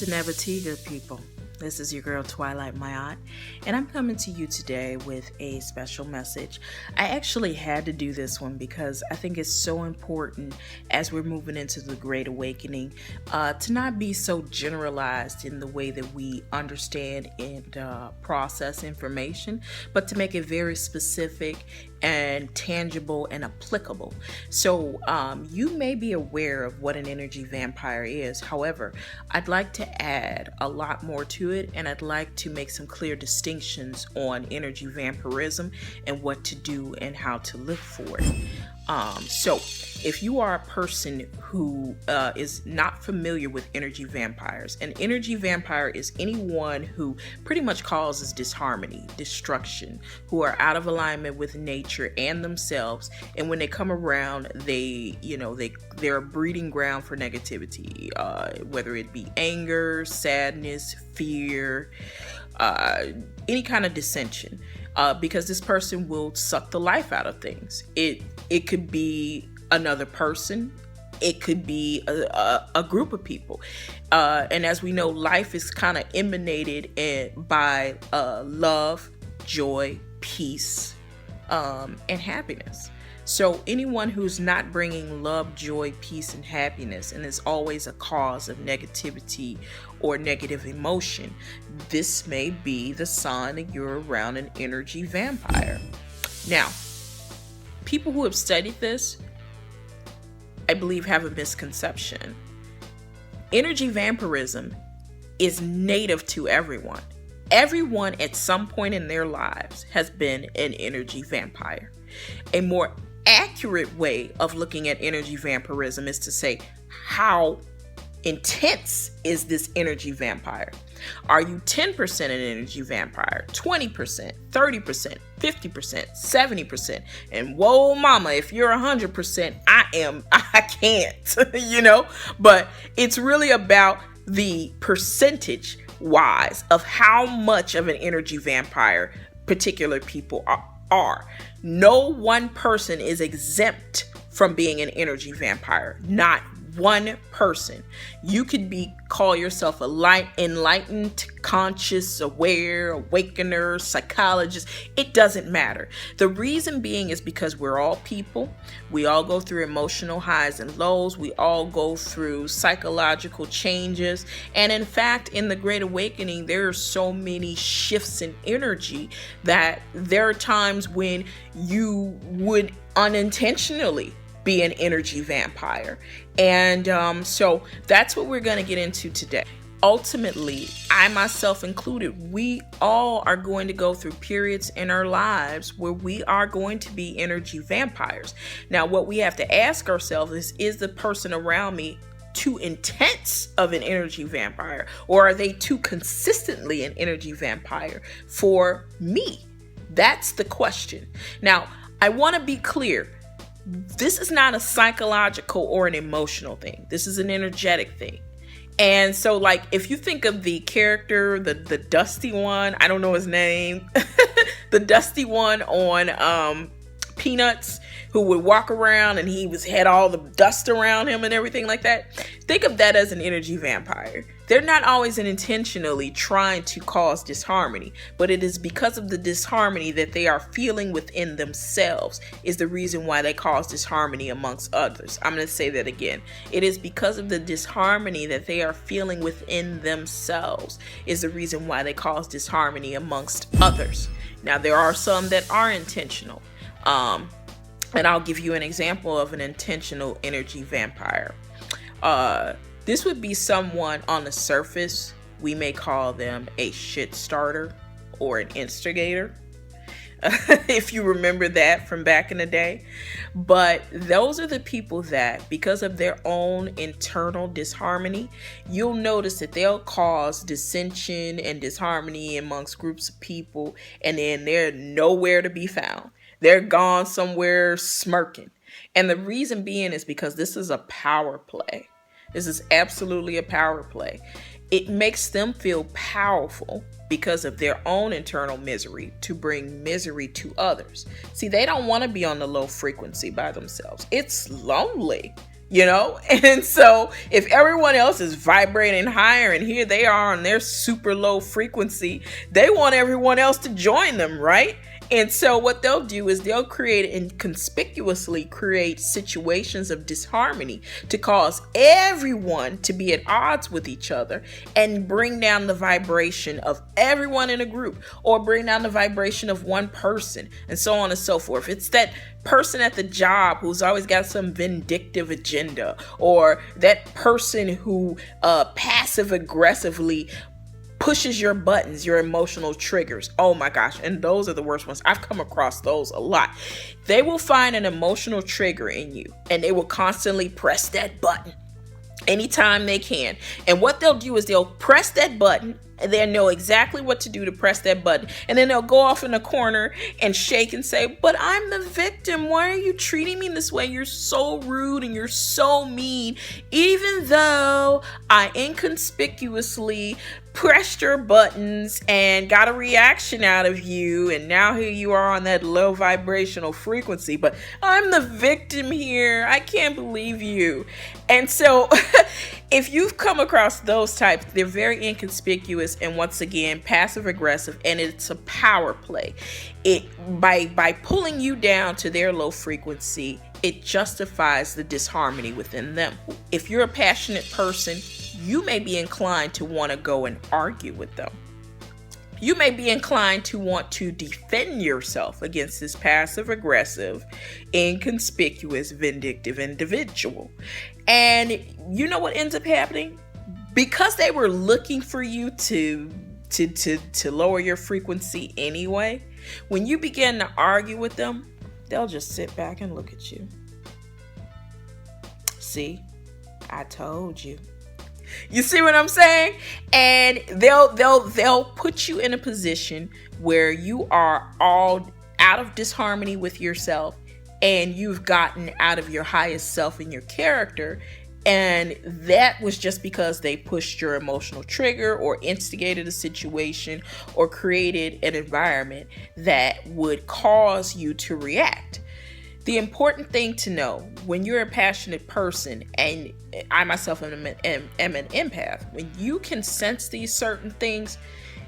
never tea, good people. This is your girl Twilight Mayat, and I'm coming to you today with a special message. I actually had to do this one because I think it's so important as we're moving into the Great Awakening to not be so generalized in the way that we understand and process information, but to make it very specific and tangible and applicable. So you may be aware of what an energy vampire is. However, I'd like to add a lot more to it, and I'd like to make some clear distinctions on energy vampirism and what to do and how to look for it. So if you are a person who is not familiar with energy vampires, an energy vampire is anyone who pretty much causes disharmony, destruction, who are out of alignment with nature and themselves. And when they come around, they're a breeding ground for negativity, whether it be anger, sadness, fear, any kind of dissension. Because this person will suck the life out of things. It could be another person. It could be a group of people. And as we know, life is kind of emanated by love, joy, peace, and happiness. So anyone who's not bringing love, joy, peace, and happiness, and is always a cause of negativity or negative emotion, this may be the sign that you're around an energy vampire. Now, people who have studied this, I believe, have a misconception. Energy vampirism is native to everyone. Everyone at some point in their lives has been an energy vampire. A more accurate way of looking at energy vampirism is to say, how intense is this energy vampire? Are you 10% an energy vampire, 20%, 30%, 50%, 70%? And whoa mama, if you're 100%, I can't, but it's really about the percentage wise of how much of an energy vampire particular people are. No one person is exempt from being an energy vampire. Not one person. You could call yourself a enlightened, conscious, aware, awakener, psychologist. It doesn't matter. The reason being is because we're all people. We all go through emotional highs and lows. We all go through psychological changes. And in fact, in the Great Awakening, there are so many shifts in energy that there are times when you would unintentionally be an energy vampire. And so that's what we're going to get into today. Ultimately, I myself included, we all are going to go through periods in our lives where we are going to be energy vampires. Now, what we have to ask ourselves is the person around me too intense of an energy vampire, or are they too consistently an energy vampire for me? That's the question. Now, I want to be clear. This is not a psychological or an emotional thing. This is an energetic thing. And so, like, if you think of the character, the dusty one, I don't know his name, the dusty one on Peanuts, who would walk around and he had all the dust around him and everything like that. Think of that as an energy vampire. They're not always intentionally trying to cause disharmony, but it is because of the disharmony that they are feeling within themselves is the reason why they cause disharmony amongst others. I'm going to say that again. It is because of the disharmony that they are feeling within themselves is the reason why they cause disharmony amongst others. Now, there are some that are intentional. And I'll give you an example of an intentional energy vampire. This would be someone on the surface. We may call them a shit starter or an instigator, if you remember that from back in the day. But those are the people that, because of their own internal disharmony, you'll notice that they'll cause dissension and disharmony amongst groups of people, and then they're nowhere to be found. They're gone somewhere smirking. And the reason being is because this is a power play. This is absolutely a power play. It makes them feel powerful because of their own internal misery to bring misery to others. See, they don't want to be on the low frequency by themselves. It's lonely. you know? And so if everyone else is vibrating higher and here they are on their super low frequency, they want everyone else to join them, right? And so what they'll do is they'll create and conspicuously create situations of disharmony to cause everyone to be at odds with each other and bring down the vibration of everyone in a group, or bring down the vibration of one person, and so on and so forth. It's that person at the job who's always got some vindictive agenda, or that person who passive aggressively pushes your buttons, your emotional triggers. Oh my gosh. And those are the worst ones. I've come across those a lot. They will find an emotional trigger in you and they will constantly press that button anytime they can. And what they'll do is they'll press that button and they'll know exactly what to do to press that button. And then they'll go off in a corner and shake and say, but I'm the victim. Why are you treating me this way? You're so rude and you're so mean. Even though I inconspicuously pressed your buttons and got a reaction out of you, and now here you are on that low vibrational frequency, but I'm the victim here. I can't believe you. And so if you've come across those types, they're very inconspicuous and once again passive aggressive, and it's a power play. It by pulling you down to their low frequency, it justifies the disharmony within them. If you're a passionate person, you may be inclined to want to go and argue with them. You may be inclined to want to defend yourself against this passive aggressive, inconspicuous, vindictive individual. And you know what ends up happening? Because they were looking for you to lower your frequency anyway, when you begin to argue with them, they'll just sit back and look at you. See, I told you. You see what I'm saying? And they'll put you in a position where you are all out of disharmony with yourself, and you've gotten out of your highest self and your character. And that was just because they pushed your emotional trigger, or instigated a situation, or created an environment that would cause you to react. The important thing to know when you're a passionate person, and I myself am an empath, when you can sense these certain things,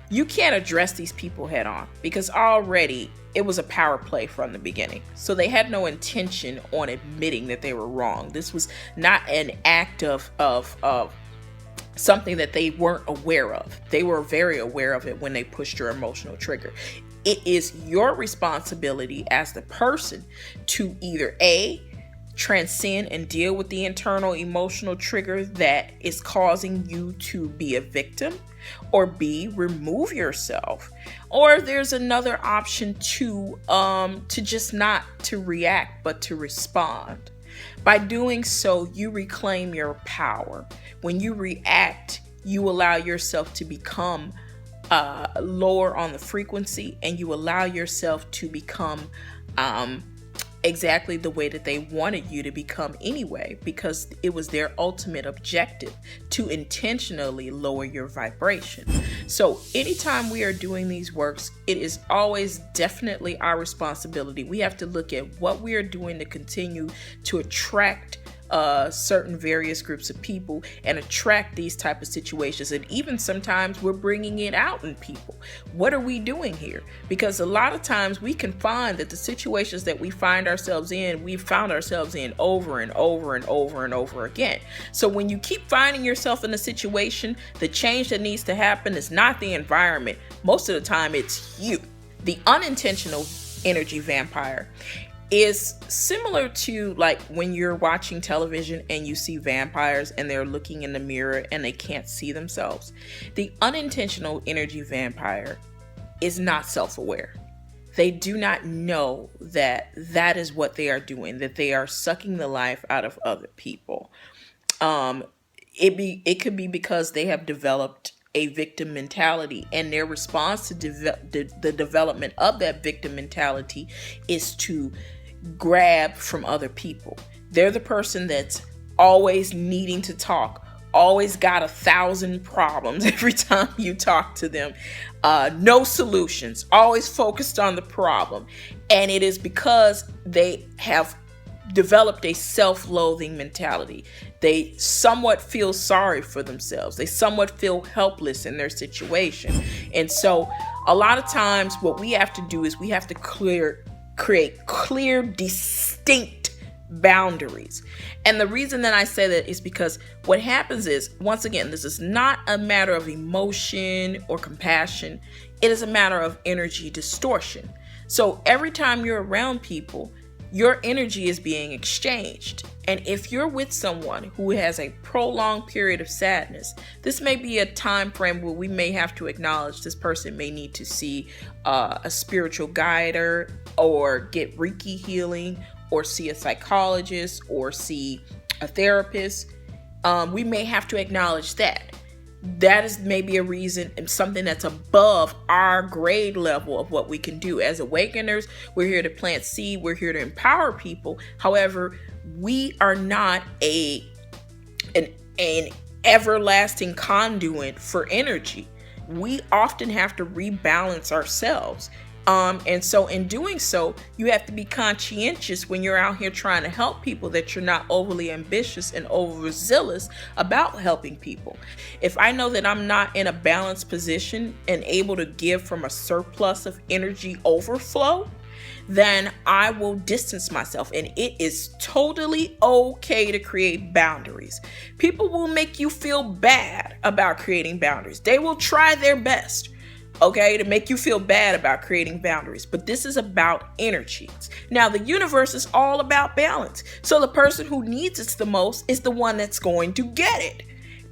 you can't address these people head on, because already it was a power play from the beginning. So they had no intention on admitting that they were wrong. This was not an act of something that they weren't aware of. They were very aware of it when they pushed your emotional trigger. It is your responsibility as the person to either A, transcend and deal with the internal emotional trigger that is causing you to be a victim, or B, remove yourself. Or there's another option to just not to react, but to respond. By doing so, you reclaim your power. When you react, you allow yourself to become lower on the frequency, and you allow yourself to become exactly the way that they wanted you to become anyway, because it was their ultimate objective to intentionally lower your vibration. So anytime we are doing these works, it is always definitely our responsibility. We have to look at what we are doing to continue to attract certain various groups of people and attract these type of situations. And even sometimes we're bringing it out in people. What are we doing here? Because a lot of times we can find that the situations that we find ourselves in, we've found ourselves in over and over and over and over again. So when you keep finding yourself in a situation, the change that needs to happen is not the environment. Most of the time it's you. The unintentional energy vampire is similar to like when you're watching television and you see vampires and they're looking in the mirror and they can't see themselves. The unintentional energy vampire is not self-aware. They do not know that that is what they are doing, that they are sucking the life out of other people. It could be because they have developed a victim mentality, and their response to the development of that victim mentality is to grab from other people. They're the person that's always needing to talk, always got 1,000 problems every time you talk to them, no solutions, always focused on the problem. And it is because they have developed a self-loathing mentality. They somewhat feel sorry for themselves. They somewhat feel helpless in their situation. And so a lot of times what we have to do is we have to create clear, distinct boundaries. And the reason that I say that is because what happens is, once again, this is not a matter of emotion or compassion. It is a matter of energy distortion. So every time you're around people, your energy is being exchanged. And if you're with someone who has a prolonged period of sadness, this may be a time frame where we may have to acknowledge this person may need to see a spiritual guider, or get Reiki healing, or see a psychologist, or see a therapist. We may have to acknowledge that. That is maybe a reason and something that's above our grade level of what we can do. As awakeners, we're here to plant seed. We're here to empower people. However, we are not an everlasting conduit for energy. We often have to rebalance ourselves. And so in doing so, you have to be conscientious when you're out here trying to help people, that you're not overly ambitious and overzealous about helping people. If I know that I'm not in a balanced position and able to give from a surplus of energy overflow, then I will distance myself. And it is totally okay to create boundaries. People will make you feel bad about creating boundaries. They will try their best, okay, to make you feel bad about creating boundaries. But this is about energies. Now, the universe is all about balance. So the person who needs it the most is the one that's going to get it.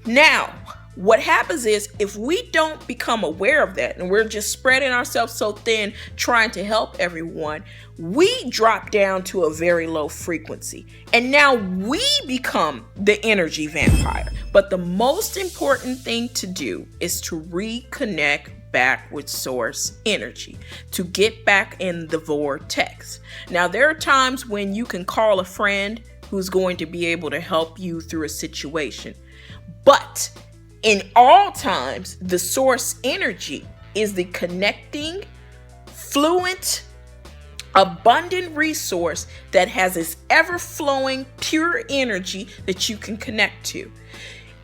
Now, what happens is, if we don't become aware of that and we're just spreading ourselves so thin trying to help everyone, we drop down to a very low frequency. And now we become the energy vampire. But the most important thing to do is to reconnect back with source energy, to get back in the vortex. Now, there are times when you can call a friend who's going to be able to help you through a situation. But in all times, the source energy is the connecting, fluent, abundant resource that has this ever-flowing, pure energy that you can connect to.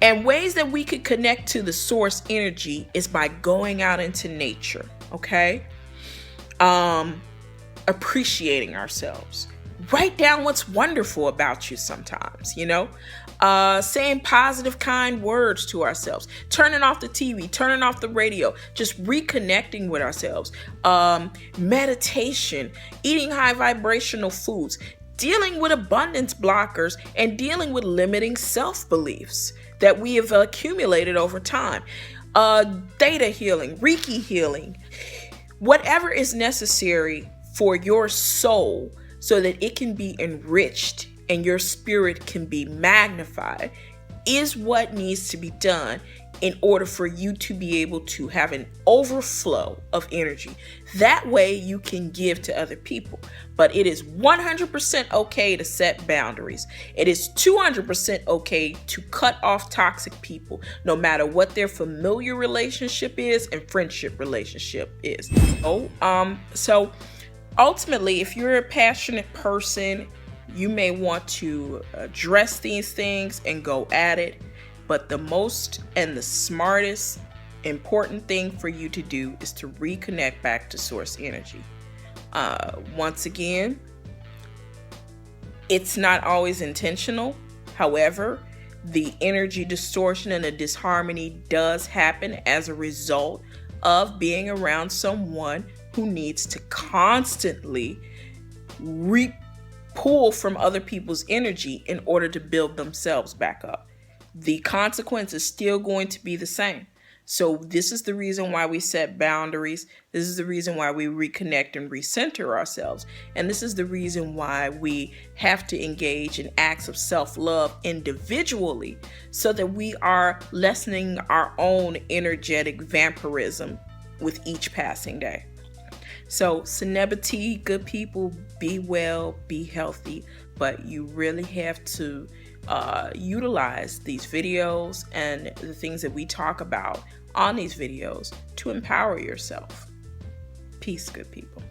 And ways that we could connect to the source energy is by going out into nature, okay? Appreciating ourselves. Write down what's wonderful about you sometimes, saying positive, kind words to ourselves, turning off the TV, turning off the radio, just reconnecting with ourselves, meditation, eating high vibrational foods, dealing with abundance blockers, and dealing with limiting self-beliefs that we have accumulated over time. Theta healing, Reiki healing, whatever is necessary for your soul so that it can be enriched and your spirit can be magnified is what needs to be done in order for you to be able to have an overflow of energy. That way you can give to other people. But it is 100% okay to set boundaries. It is 200% okay to cut off toxic people, no matter what their familiar relationship is and friendship relationship is. So ultimately, if you're a passionate person, you may want to address these things and go at it. But the most and the smartest important thing for you to do is to reconnect back to source energy. Once again, it's not always intentional. However, the energy distortion and the disharmony does happen as a result of being around someone who needs to constantly pull from other people's energy in order to build themselves back up. The consequence is still going to be the same. So this is the reason why we set boundaries. This is the reason why we reconnect and recenter ourselves. And this is the reason why we have to engage in acts of self-love individually so that we are lessening our own energetic vampirism with each passing day. So celebrity, good people, be well, be healthy, but you really have to utilize these videos and the things that we talk about on these videos to empower yourself. Peace, good people.